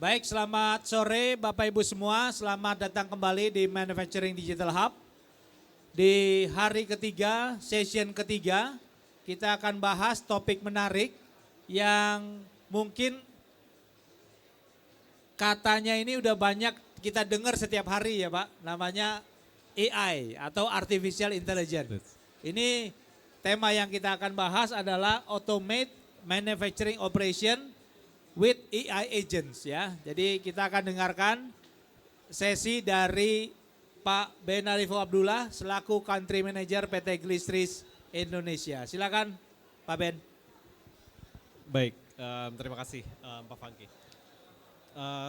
Baik, selamat sore Bapak Ibu semua. Selamat datang kembali di Manufacturing Digital Hub. Di hari ketiga, session ketiga, kita akan bahas topik menarik yang mungkin katanya ini udah banyak kita dengar setiap hari ya Pak. Namanya AI atau Artificial Intelligence. Ini tema yang kita akan bahas adalah Automate Manufacturing Operation with AI Agents ya. Jadi kita akan dengarkan sesi dari Pak Ben Arifo Abdullah selaku Country Manager PT Glistris Indonesia. Silakan Pak Ben. Baik, terima kasih Pak Fangki.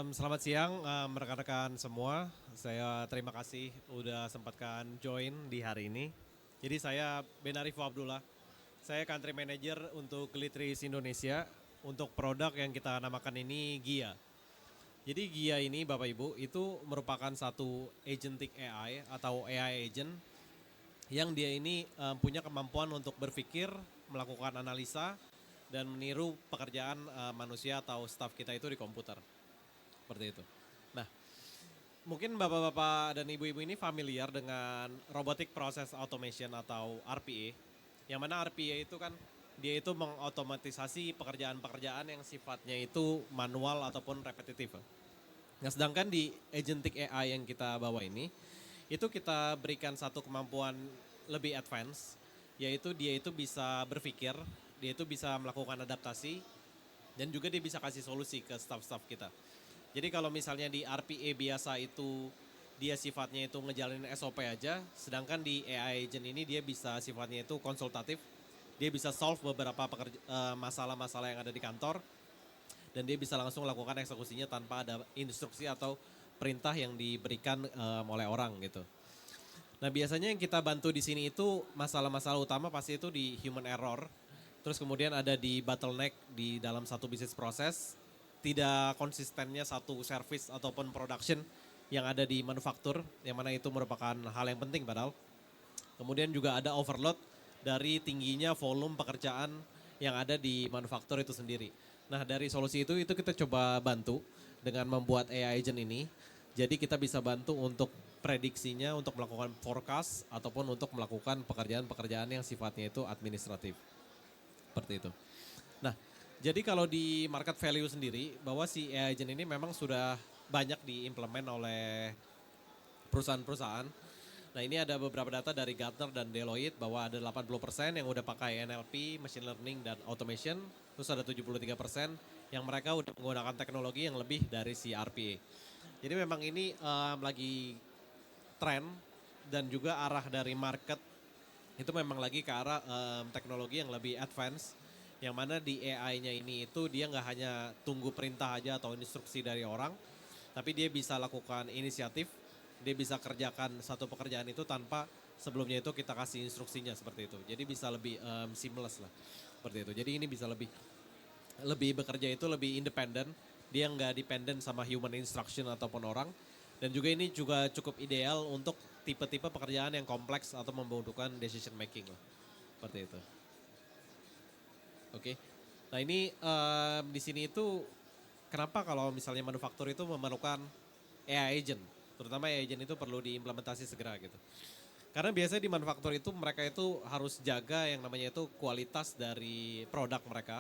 Selamat siang rekan-rekan semua. Saya terima kasih udah sempatkan join di hari ini. Jadi saya Ben Arifo Abdullah. Saya Country Manager untuk Glistris Indonesia untuk produk yang kita namakan ini GIA. Jadi GIA ini Bapak Ibu itu merupakan satu agentic AI atau AI agent yang dia ini punya kemampuan untuk berpikir, melakukan analisa, dan meniru pekerjaan manusia atau staff kita itu di komputer. Seperti itu. Nah, mungkin Bapak-Bapak dan Ibu-Ibu ini familiar dengan Robotic Process Automation atau RPA. Yang mana RPA itu kan dia itu mengotomatisasi pekerjaan-pekerjaan yang sifatnya itu manual ataupun repetitif. Nah, sedangkan di agentic AI yang kita bawa ini, itu kita berikan satu kemampuan lebih advance, yaitu dia itu bisa berpikir, dia itu bisa melakukan adaptasi, dan juga dia bisa kasih solusi ke staff-staff kita. Jadi kalau misalnya di RPA biasa itu dia sifatnya itu ngejalanin SOP aja, sedangkan di AI agent ini dia bisa sifatnya itu konsultatif, dia bisa solve beberapa masalah-masalah yang ada di kantor, dan dia bisa langsung lakukan eksekusinya tanpa ada instruksi atau perintah yang diberikan oleh orang gitu. Nah biasanya yang kita bantu di sini itu masalah-masalah utama pasti itu di human error, terus kemudian ada di bottleneck di dalam satu bisnis proses, tidak konsistennya satu service ataupun production yang ada di manufaktur, yang mana itu merupakan hal yang penting padahal. Kemudian juga ada overload dari tingginya volume pekerjaan yang ada di manufaktur itu sendiri. Nah dari solusi itu kita coba bantu dengan membuat AI agent ini. Jadi kita bisa bantu untuk prediksinya, untuk melakukan forecast ataupun untuk melakukan pekerjaan-pekerjaan yang sifatnya itu administratif. Seperti itu. Nah jadi kalau di market value sendiri bahwa si AI agent ini memang sudah banyak diimplement oleh perusahaan-perusahaan. Nah ini ada beberapa data dari Gartner dan Deloitte bahwa ada 80% yang udah pakai NLP, machine learning dan automation. Terus ada 73% yang mereka udah menggunakan teknologi yang lebih dari si RPA. Jadi memang ini lagi tren dan juga arah dari market itu memang lagi ke arah teknologi yang lebih advance. Yang mana di AI-nya ini itu dia nggak hanya tunggu perintah aja atau instruksi dari orang, tapi dia bisa lakukan inisiatif, dia bisa kerjakan satu pekerjaan itu tanpa sebelumnya itu kita kasih instruksinya seperti itu. Jadi bisa lebih seamless lah seperti itu. Jadi ini bisa lebih bekerja itu lebih independen, dia nggak dependent sama human instruction ataupun orang. Dan juga ini juga cukup ideal untuk tipe-tipe pekerjaan yang kompleks atau membutuhkan decision making lah. Seperti itu. Oke. Nah ini di sini itu kenapa kalau misalnya manufaktur itu memerlukan AI agent, terutama AI agent itu perlu diimplementasi segera gitu. Karena biasanya di manufaktur itu mereka itu harus jaga yang namanya itu kualitas dari produk mereka.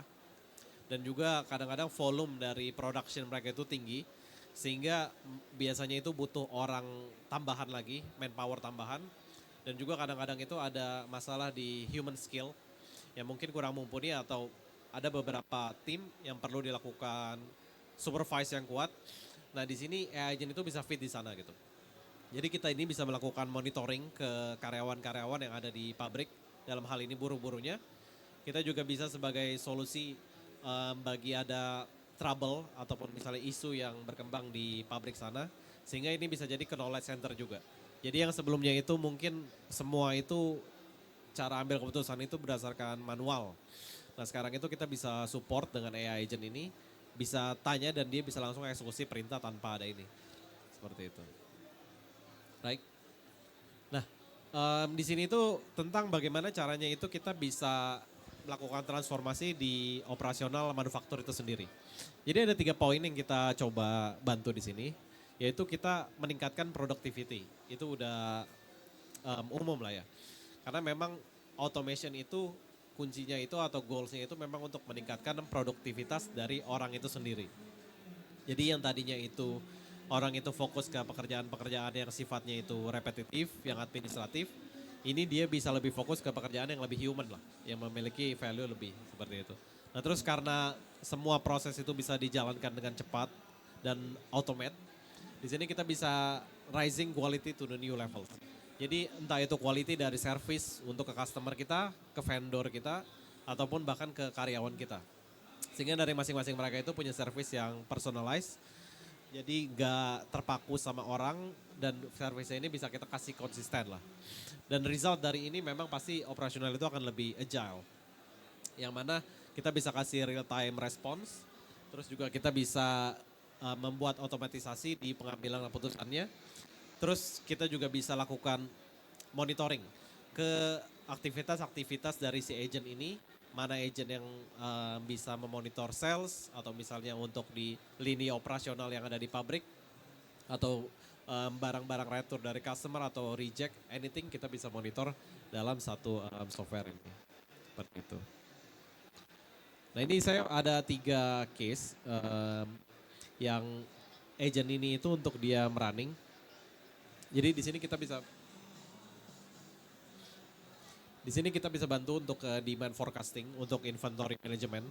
Dan juga kadang-kadang volume dari production mereka itu tinggi. Sehingga biasanya itu butuh orang tambahan lagi, manpower tambahan. Dan juga kadang-kadang itu ada masalah di human skill yang mungkin kurang mumpuni atau ada beberapa tim yang perlu dilakukan supervise yang kuat. Nah di sini AI agent itu bisa fit di sana gitu. Jadi kita ini bisa melakukan monitoring ke karyawan-karyawan yang ada di pabrik, dalam hal ini buruh-buruhnya. Kita juga bisa sebagai solusi bagi ada trouble ataupun misalnya isu yang berkembang di pabrik sana. Sehingga ini bisa jadi ke knowledge center juga. Jadi yang sebelumnya itu mungkin semua itu cara ambil keputusan itu berdasarkan manual. Nah sekarang itu kita bisa support dengan AI agent ini, bisa tanya dan dia bisa langsung eksekusi perintah tanpa ada ini. Seperti itu. Baik. Nah, di sini itu tentang bagaimana caranya itu kita bisa melakukan transformasi di operasional manufaktur itu sendiri. Jadi ada 3 poin yang kita coba bantu di sini, yaitu kita meningkatkan productivity. Itu udah umum lah ya. Karena memang automation itu kuncinya itu atau goalsnya itu memang untuk meningkatkan produktivitas dari orang itu sendiri. Jadi yang tadinya itu orang itu fokus ke pekerjaan-pekerjaan yang sifatnya itu repetitif, yang administratif, ini dia bisa lebih fokus ke pekerjaan yang lebih human lah, yang memiliki value lebih seperti itu. Nah terus karena semua proses itu bisa dijalankan dengan cepat dan automate, di sini kita bisa rising quality to the new level. Jadi entah itu quality dari service untuk ke customer kita, ke vendor kita, ataupun bahkan ke karyawan kita. Sehingga dari masing-masing mereka itu punya service yang personalized, jadi nggak terpaku sama orang dan service ini bisa kita kasih konsisten lah. Dan result dari ini memang pasti operasional itu akan lebih agile. Yang mana kita bisa kasih real time response, terus juga kita bisa membuat otomatisasi di pengambilan keputusannya. Terus kita juga bisa lakukan monitoring ke aktivitas-aktivitas dari si agent ini, mana agent yang bisa memonitor sales atau misalnya untuk di lini operasional yang ada di pabrik atau barang-barang retur dari customer atau reject, anything kita bisa monitor dalam satu software ini. Seperti itu. Nah ini saya ada 3 case yang agent ini itu untuk dia running. Jadi di sini kita bisa bantu untuk demand forecasting, untuk inventory management.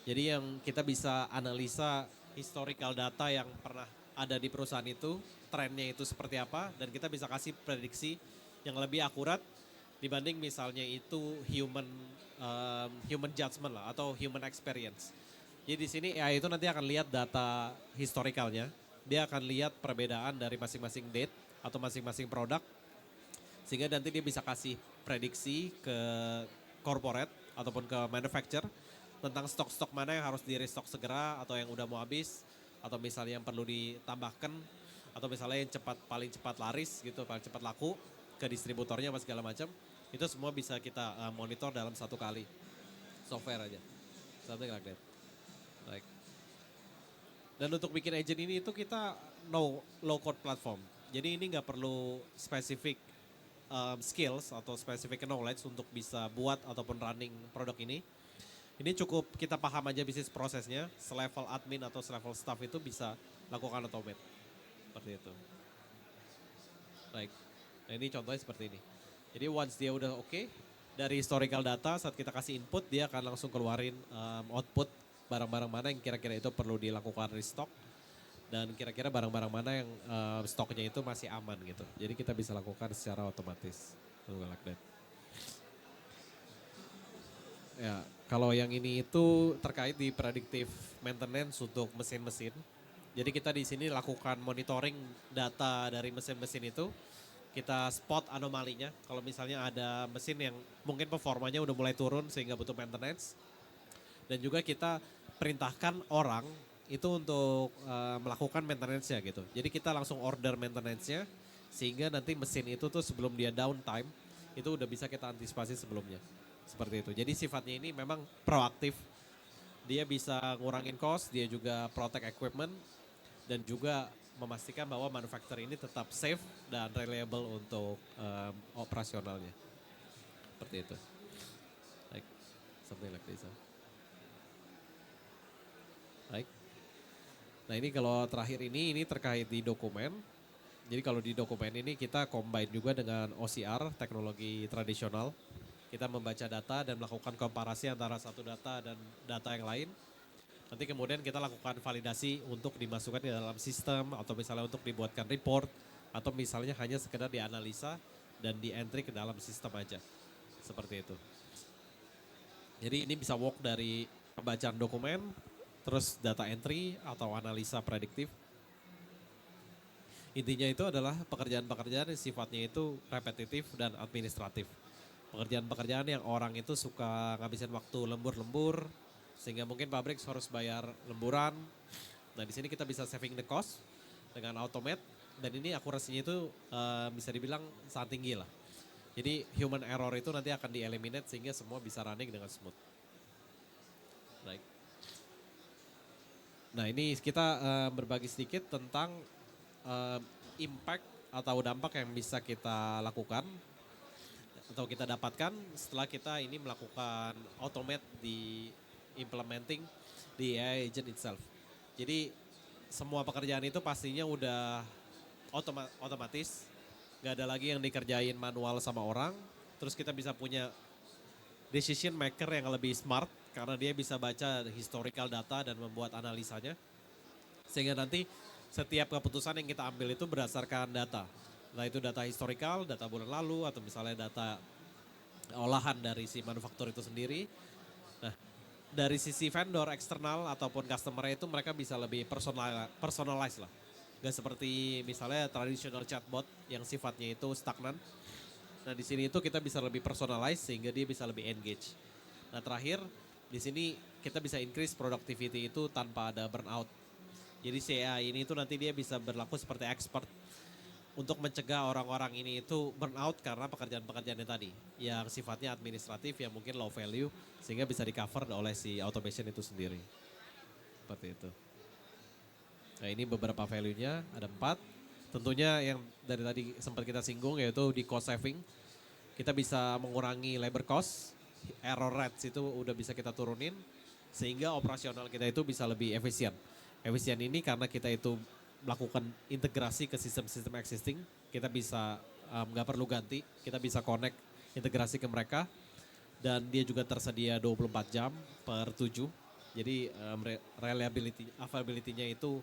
Jadi yang kita bisa analisa historical data yang pernah ada di perusahaan itu, trennya itu seperti apa, dan kita bisa kasih prediksi yang lebih akurat dibanding misalnya itu human judgment lah atau human experience. Jadi di sini AI itu nanti akan lihat data historicalnya, dia akan lihat perbedaan dari masing-masing date atau masing-masing produk, sehingga nanti dia bisa kasih prediksi ke corporate ataupun ke manufacturer tentang stok-stok mana yang harus di restock segera atau yang udah mau habis, atau misalnya yang perlu ditambahkan, atau misalnya yang paling cepat laris gitu, paling cepat laku ke distributornya apa segala macam. Itu semua bisa kita monitor dalam satu kali software aja. Something like that. Like. Dan untuk bikin agent ini itu kita low code platform. Jadi ini nggak perlu spesifik skills atau spesifik knowledge untuk bisa buat ataupun running produk ini. Ini cukup kita paham aja bisnis prosesnya, selevel admin atau selevel staff itu bisa lakukan automate. Seperti itu. Baik. Nah ini contohnya seperti ini. Jadi once dia udah oke, dari historical data saat kita kasih input dia akan langsung keluarin output barang-barang mana yang kira-kira itu perlu dilakukan restock. Dan kira-kira barang-barang mana yang stoknya itu masih aman gitu. Jadi kita bisa lakukan secara otomatis. Like that. Ya, kalau yang ini itu terkait di predictive maintenance untuk mesin-mesin. Jadi kita di sini lakukan monitoring data dari mesin-mesin itu. Kita spot anomalinya. Kalau misalnya ada mesin yang mungkin performanya udah mulai turun sehingga butuh maintenance. Dan juga kita perintahkan orang itu untuk melakukan maintenance-nya gitu. Jadi kita langsung order maintenance-nya sehingga nanti mesin itu tuh sebelum dia downtime itu udah bisa kita antisipasi sebelumnya. Seperti itu. Jadi sifatnya ini memang proaktif. Dia bisa ngurangin cost, dia juga protect equipment dan juga memastikan bahwa manufacturer ini tetap safe dan reliable untuk operasionalnya. Seperti itu. Like something like this. Baik. Nah ini kalau terakhir ini terkait di dokumen. Jadi kalau di dokumen ini kita combine juga dengan OCR, teknologi tradisional. Kita membaca data dan melakukan komparasi antara satu data dan data yang lain. Nanti kemudian kita lakukan validasi untuk dimasukkan di dalam sistem atau misalnya untuk dibuatkan report. Atau misalnya hanya sekedar dianalisa dan di entry ke dalam sistem aja. Seperti itu. Jadi ini bisa work dari pembacaan dokumen, terus data entry atau analisa prediktif. Intinya itu adalah pekerjaan-pekerjaan yang sifatnya itu repetitif dan administratif. Pekerjaan-pekerjaan yang orang itu suka ngabisin waktu lembur-lembur, sehingga mungkin pabrik harus bayar lemburan. Nah di sini kita bisa saving the cost dengan automate, dan ini akurasinya itu bisa dibilang sangat tinggi lah. Jadi human error itu nanti akan di-eliminate sehingga semua bisa running dengan smooth. Right. Nah ini kita berbagi sedikit tentang impact atau dampak yang bisa kita lakukan atau kita dapatkan setelah kita ini melakukan automate di implementing di AI agent itself. Jadi semua pekerjaan itu pastinya udah otomatis, gak ada lagi yang dikerjain manual sama orang, terus kita bisa punya decision maker yang lebih smart karena dia bisa baca historical data dan membuat analisanya. Sehingga nanti setiap keputusan yang kita ambil itu berdasarkan data. Nah itu data historical, data bulan lalu atau misalnya data olahan dari si manufaktur itu sendiri. Nah dari sisi vendor eksternal ataupun customer itu mereka bisa lebih personalize lah. Gak seperti misalnya traditional chatbot yang sifatnya itu stagnan. Nah di sini itu kita bisa lebih personalize sehingga dia bisa lebih engage. Nah terakhir di sini kita bisa increase productivity itu tanpa ada burnout. Jadi CAI ini itu nanti dia bisa berlaku seperti expert untuk mencegah orang-orang ini itu burnout karena pekerjaan-pekerjaan yang tadi. Yang sifatnya administratif yang mungkin low value sehingga bisa di cover oleh si automation itu sendiri. Seperti itu. Nah ini beberapa value-nya, ada 4. Tentunya yang dari tadi sempat kita singgung yaitu di cost saving. Kita bisa mengurangi labor cost, error rates itu udah bisa kita turunin sehingga operasional kita itu bisa lebih efisien. Efisien ini karena kita itu melakukan integrasi ke sistem-sistem existing, kita bisa nggak perlu ganti, kita bisa connect integrasi ke mereka dan dia juga tersedia 24 jam per 7. Jadi availability-nya itu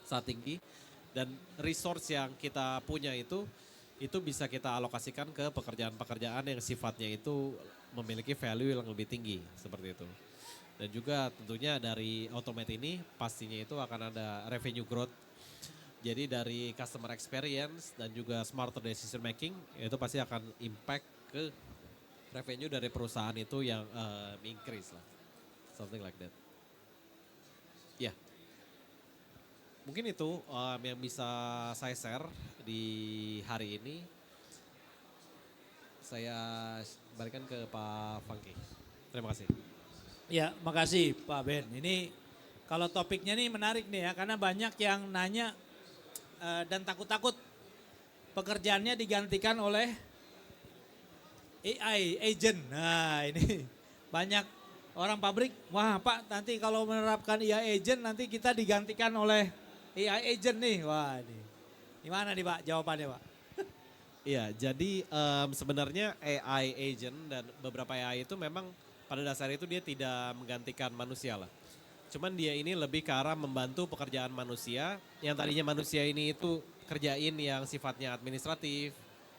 sangat tinggi dan resource yang kita punya itu bisa kita alokasikan ke pekerjaan-pekerjaan yang sifatnya itu memiliki value yang lebih tinggi seperti itu. Dan juga tentunya dari automate ini pastinya itu akan ada revenue growth. Jadi dari customer experience dan juga smarter decision making itu pasti akan impact ke revenue dari perusahaan itu yang increase lah. Something like that. Ya. Yeah. Mungkin itu yang bisa saya share di hari ini. Saya berikan ke Pak Funky. Terima kasih. Ya, makasih Pak Ben. Ini kalau topiknya nih menarik nih ya, karena banyak yang nanya dan takut-takut pekerjaannya digantikan oleh AI agent. Nah ini banyak orang pabrik, wah Pak nanti kalau menerapkan AI agent nanti kita digantikan oleh AI agent nih. Wah ini gimana nih Pak jawabannya Pak? Iya, jadi sebenarnya AI agent dan beberapa AI itu memang pada dasarnya itu dia tidak menggantikan manusia lah. Cuman dia ini lebih ke arah membantu pekerjaan manusia yang tadinya manusia ini itu kerjain yang sifatnya administratif,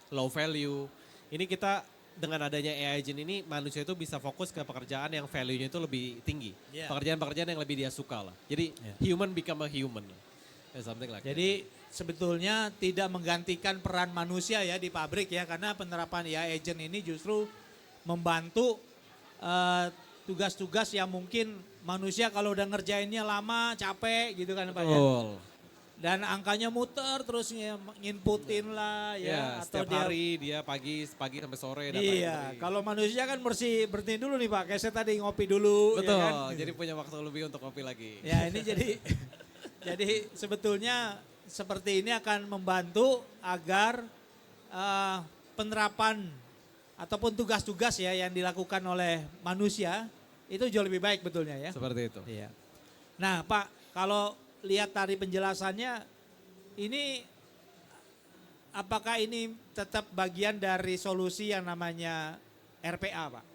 low value. Ini kita dengan adanya AI agent ini manusia itu bisa fokus ke pekerjaan yang value-nya itu lebih tinggi. Yeah. Pekerjaan-pekerjaan yang lebih dia suka lah. Jadi human become a human. Something like Jadi sebetulnya tidak menggantikan peran manusia ya di pabrik ya, karena penerapan AI agent ini justru membantu tugas-tugas yang mungkin manusia kalau udah ngerjainnya lama capek gitu kan Pak ya. Dan angkanya muter terus nginputin lah ya. Atau setiap hari dia pagi sampai sore. Iya, kalau manusia kan berhenti dulu nih Pak, kayak saya tadi ngopi dulu. Betul, ya kan? jadi punya waktu lebih untuk ngopi lagi. Ya ini jadi sebetulnya seperti ini akan membantu agar penerapan ataupun tugas-tugas ya yang dilakukan oleh manusia itu jauh lebih baik betulnya ya. Seperti itu. Iya. Nah Pak, kalau lihat dari penjelasannya ini apakah ini tetap bagian dari solusi yang namanya RPA Pak?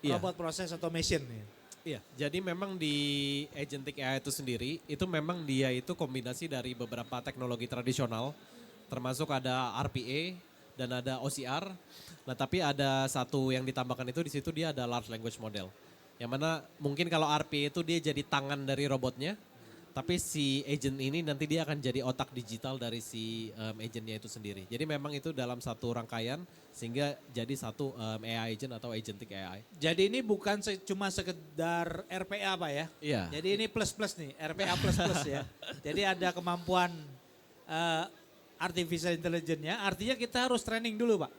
Iya. Robot Process Automation. Iya, jadi memang di agentic AI itu sendiri, itu memang dia itu kombinasi dari beberapa teknologi tradisional, termasuk ada RPA dan ada OCR. Nah tapi ada satu yang ditambahkan itu di situ dia ada large language model. Yang mana mungkin kalau RPA itu dia jadi tangan dari robotnya, tapi si agent ini nanti dia akan jadi otak digital dari si agentnya itu sendiri. Jadi memang itu dalam satu rangkaian sehingga jadi satu AI agent atau agentic AI. Jadi ini bukan cuma sekedar RPA Pak ya? Iya. Jadi ini plus-plus nih, RPA plus-plus ya. Jadi ada kemampuan artificial intelligence-nya, artinya kita harus training dulu Pak.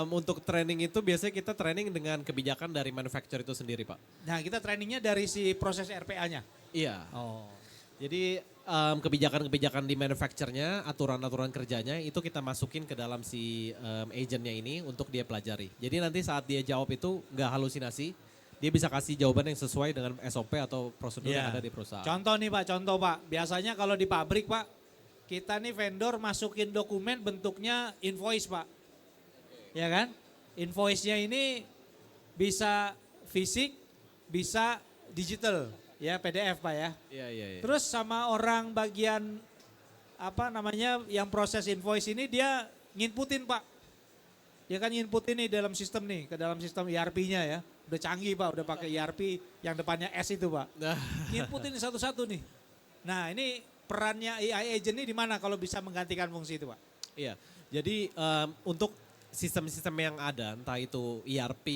Untuk training itu biasanya kita training dengan kebijakan dari manufacturer itu sendiri, Pak. Nah, kita trainingnya dari si proses RPA-nya. Iya. Oh. Jadi kebijakan-kebijakan di manufacturernya, aturan-aturan kerjanya itu kita masukin ke dalam si agentnya ini untuk dia pelajari. Jadi nanti saat dia jawab itu nggak halusinasi, dia bisa kasih jawaban yang sesuai dengan SOP atau prosedur yang Iya. ada di perusahaan. Contoh nih Pak, contoh Pak. Biasanya kalau di pabrik Pak, kita nih vendor masukin dokumen bentuknya invoice Pak. Ya kan? Invoice-nya ini bisa fisik, bisa digital. Ya PDF Pak ya. Iya, iya, iya. Terus sama orang bagian apa namanya yang proses invoice ini dia nginputin Pak. Dia kan nginputin nih dalam sistem nih, ke dalam sistem ERP-nya ya. Udah canggih Pak, udah pakai ERP yang depannya S itu Pak. Nah, Nginputin satu-satu nih. Nah ini perannya AI agent ini di mana kalau bisa menggantikan fungsi itu Pak? iya. Jadi untuk sistem-sistem yang ada, entah itu ERP,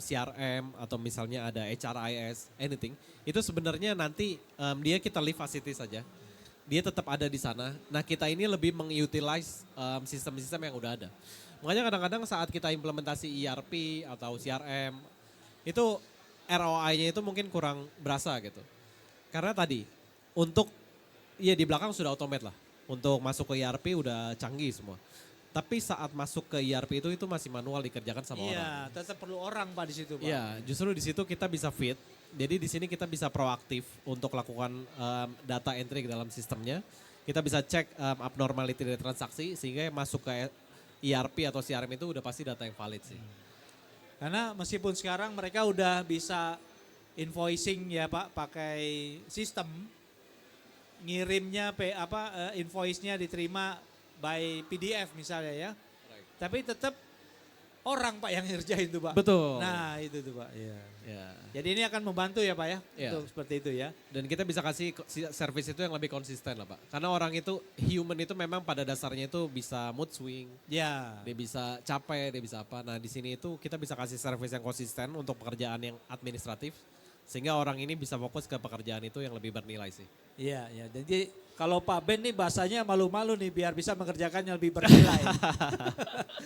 CRM, atau misalnya ada HRIS, anything, itu sebenarnya nanti dia kita leave as it is saja. Dia tetap ada di sana. Nah kita ini lebih mengutilize sistem-sistem yang udah ada. Makanya kadang-kadang saat kita implementasi ERP atau CRM, itu ROI-nya itu mungkin kurang berasa gitu. Karena tadi, untuk, ya di belakang sudah automate lah. Untuk masuk ke ERP udah canggih semua. Tapi saat masuk ke ERP itu masih manual dikerjakan sama orang. Iya, tetap perlu orang Pak di situ Pak. Iya, justru di situ kita bisa fit. Jadi di sini kita bisa proaktif untuk lakukan data entry ke dalam sistemnya. Kita bisa cek abnormality dari transaksi sehingga yang masuk ke ERP atau CRM itu udah pasti data yang valid sih. Karena meskipun sekarang mereka udah bisa invoicing ya Pak pakai sistem ngirimnya invoice-nya diterima by PDF misalnya ya. Tapi tetap orang Pak yang ngerjain tuh Pak. Betul. Nah itu tuh Pak. Iya. Ya. Jadi ini akan membantu ya Pak ya Iya. untuk seperti itu ya. Dan kita bisa kasih service itu yang lebih konsisten lah Pak. Karena orang itu, human itu memang pada dasarnya itu bisa mood swing. Ya. Dia bisa capek, dia bisa apa. Nah di sini itu kita bisa kasih service yang konsisten untuk pekerjaan yang administratif. Sehingga orang ini bisa fokus ke pekerjaan itu yang lebih bernilai sih. Iya, ya. Jadi kalau Pak Ben nih bahasanya malu-malu nih biar bisa mengerjakan yang lebih bernilai.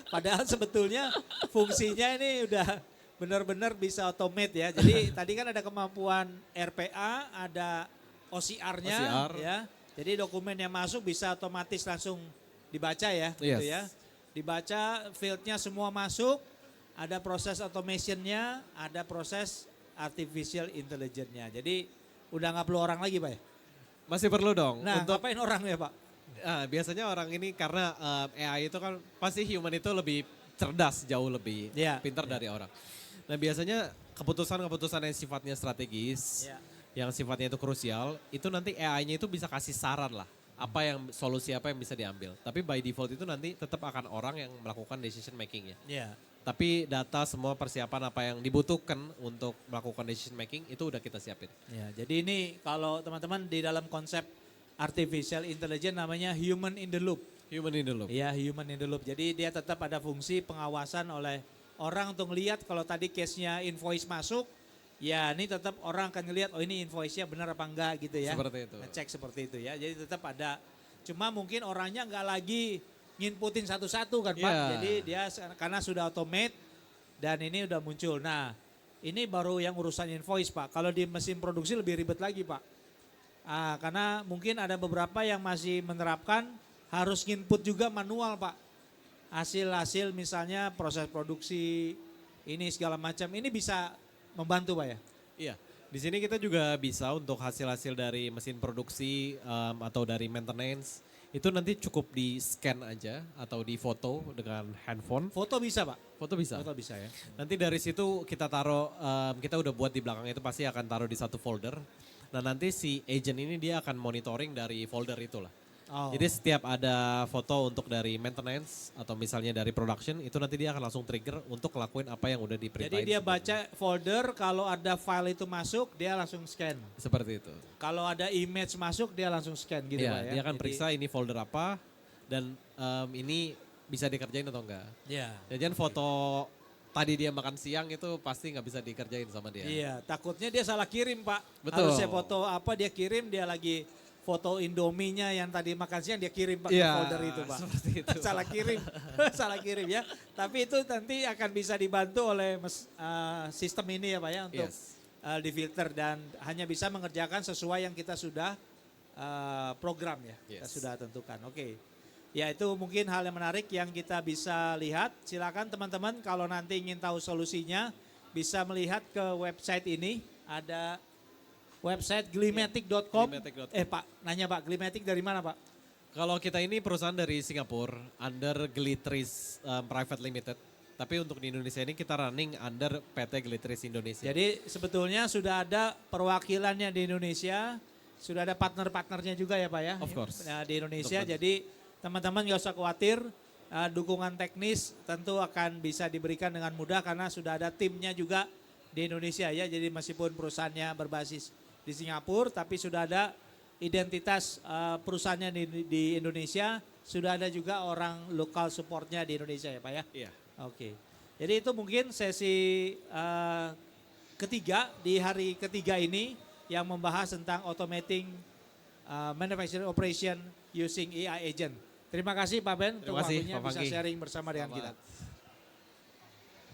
Padahal sebetulnya fungsinya ini udah benar-benar bisa automate ya. Jadi tadi kan ada kemampuan RPA, ada OCR-nya OCR. ya. Jadi dokumen yang masuk bisa otomatis langsung dibaca ya, gitu Yes. ya. Dibaca, field-nya semua masuk, ada proses automation-nya, ada proses artificial intelligence-nya. Jadi udah nggak perlu orang lagi Pak ya? Masih perlu dong. Nah untuk ngapain orang ya Pak? biasanya orang ini karena AI itu kan pasti human itu lebih cerdas, jauh lebih Iya, pintar iya. dari orang. Nah biasanya keputusan-keputusan yang sifatnya strategis, Ya. yang sifatnya itu krusial, itu nanti AI-nya itu bisa kasih saran lah. Apa yang solusi apa yang bisa diambil. Tapi by default itu nanti tetap akan orang yang melakukan decision making-nya. Ya. Tapi data semua persiapan apa yang dibutuhkan untuk melakukan decision making itu udah kita siapin. Ya, jadi ini kalau teman-teman di dalam konsep artificial intelligence namanya human in the loop. Human in the loop. Iya, human in the loop. Jadi dia tetap ada fungsi pengawasan oleh orang untuk melihat kalau tadi case-nya invoice masuk, ya ini tetap orang akan ngelihat oh ini invoice-nya benar apa enggak gitu ya. Seperti itu. Ngecek seperti itu ya. Jadi tetap ada. Cuma mungkin orangnya enggak lagi nginputin satu-satu kan Pak. Iya. Jadi dia karena sudah automate dan ini udah muncul. Nah, ini baru yang urusan invoice Pak. Kalau di mesin produksi lebih ribet lagi Pak. Karena mungkin ada beberapa yang masih menerapkan harus nginput juga manual Pak. Hasil-hasil misalnya proses produksi ini segala macam ini bisa membantu Pak ya? Iya, di sini kita juga bisa untuk hasil-hasil dari mesin produksi atau dari maintenance itu nanti cukup di scan aja atau di foto dengan handphone. Foto bisa Pak? Foto bisa. Foto bisa ya. Nanti dari situ kita taruh, kita udah buat di belakang itu pasti akan taruh di satu folder. Nah nanti si agent ini dia akan monitoring dari folder itulah. Oh. Jadi setiap ada foto untuk dari maintenance atau misalnya dari production itu nanti dia akan langsung trigger untuk ngelakuin apa yang udah diperintahin. Jadi dia sebelumnya. baca folder kalau ada file itu masuk dia langsung scan. Seperti itu. Kalau ada image masuk dia langsung scan gitu Iya, Pak ya. dia akan Jadi- periksa ini folder apa dan ini bisa dikerjain atau enggak. Iya. Jangan foto tadi dia makan siang itu pasti nggak bisa dikerjain sama dia. Iya, takutnya dia salah kirim Pak. Betul. Harusnya foto apa dia kirim dia lagi foto Indominya yang tadi makan siang dia kirim pakai Iya, folder itu Pak. seperti itu. Salah kirim, salah kirim ya. Tapi itu nanti akan bisa dibantu oleh sistem ini ya Pak ya untuk Yes. difilter dan hanya bisa mengerjakan sesuai yang kita sudah program ya, kita Yes. sudah tentukan. Oke. Ya itu mungkin hal yang menarik yang kita bisa lihat. Silakan teman-teman kalau nanti ingin tahu solusinya bisa melihat ke website ini. Ada website glimatic.com. Glimatic.com. Pak, nanya Pak, Glimatic dari mana Pak? Kalau kita ini perusahaan dari Singapura, under Glitris Private Limited. Tapi untuk di Indonesia ini kita running under PT Glitris Indonesia. Jadi sebetulnya sudah ada perwakilannya di Indonesia, sudah ada partner-partnernya juga ya Pak ya? Of course. Nah, di Indonesia, Untuk jadi teman-teman nggak usah khawatir, dukungan teknis tentu akan bisa diberikan dengan mudah karena sudah ada timnya juga di Indonesia ya. Jadi meskipun perusahaannya berbasis di Singapura, tapi sudah ada identitas perusahaannya di Indonesia, sudah ada juga orang lokal supportnya di Indonesia ya Pak ya? Iya. Oke, jadi itu mungkin sesi ketiga di hari ketiga ini yang membahas tentang automating manufacturing operation using AI agent. Terima kasih Pak Ben untuk Terima kasih, waktunya Pak bisa Fangki. sharing bersama dengan kita. Selamat.